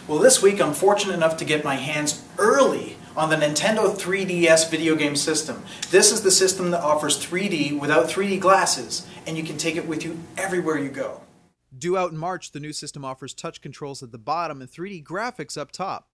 Well, this week I'm fortunate enough to get my hands early on the Nintendo 3DS video game system. This is the system that offers 3D without 3D glasses, and you can take it with you everywhere you go. Due out in March, the new system offers touch controls at the bottom and 3D graphics up top.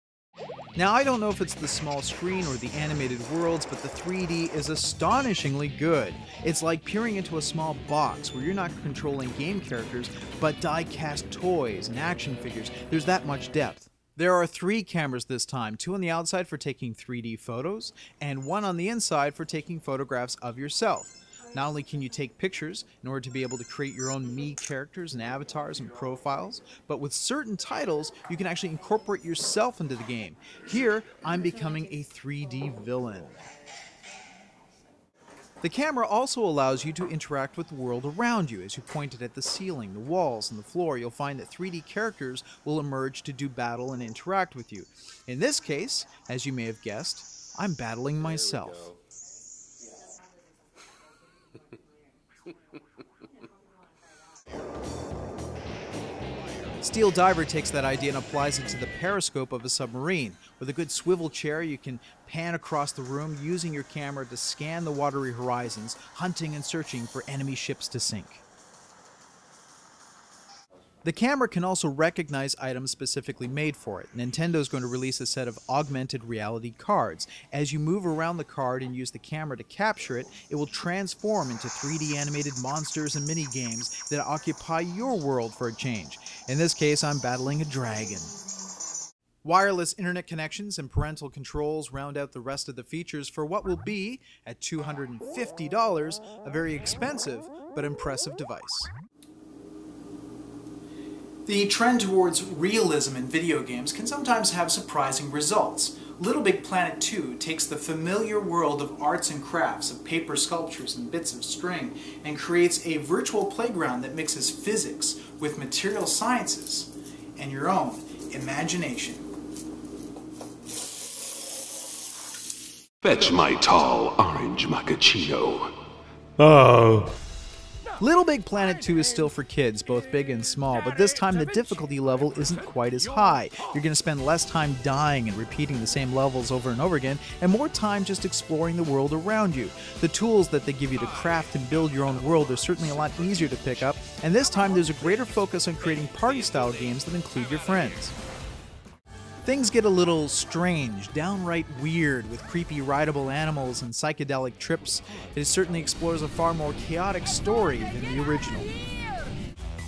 Now, I don't know if it's the small screen or the animated worlds, but the 3D is astonishingly good. It's like peering into a small box where you're not controlling game characters, but die-cast toys and action figures. There's that much depth. There are 3 cameras this time, 2 on the outside for taking 3D photos, and 1 on the inside for taking photographs of yourself. Not only can you take pictures in order to be able to create your own Mii characters and avatars and profiles, but with certain titles, you can actually incorporate yourself into the game. Here, I'm becoming a 3D villain. The camera also allows you to interact with the world around you. As you point it at the ceiling, the walls, and the floor, you'll find that 3D characters will emerge to do battle and interact with you. In this case, as you may have guessed, I'm battling myself. Steel Diver takes that idea and applies it to the periscope of a submarine. With a good swivel chair, you can pan across the room using your camera to scan the watery horizons, hunting and searching for enemy ships to sink. The camera can also recognize items specifically made for it. Nintendo is going to release a set of augmented reality cards. As you move around the card and use the camera to capture it, it will transform into 3D animated monsters and mini-games that occupy your world for a change. In this case, I'm battling a dragon. Wireless internet connections and parental controls round out the rest of the features for what will be, at $250, a very expensive but impressive device. The trend towards realism in video games can sometimes have surprising results. Little Big Planet 2 takes the familiar world of arts and crafts, of paper sculptures and bits of string, and creates a virtual playground that mixes physics with material sciences and your own imagination. Fetch my tall orange macchiato. Oh. Little Big Planet 2 is still for kids, both big and small, but this time the difficulty level isn't quite as high. You're going to spend less time dying and repeating the same levels over and over again, and more time just exploring the world around you. The tools that they give you to craft and build your own world are certainly a lot easier to pick up, and this time there's a greater focus on creating party-style games that include your friends. Things get a little strange, downright weird, with creepy rideable animals and psychedelic trips. It certainly explores a far more chaotic story than the original.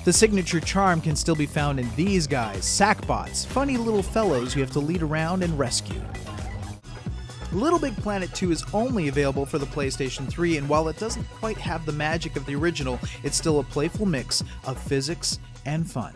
The signature charm can still be found in these guys, Sackbots, funny little fellows you have to lead around and rescue. Little Big Planet 2 is only available for the PlayStation 3, and while it doesn't quite have the magic of the original, it's still a playful mix of physics and fun.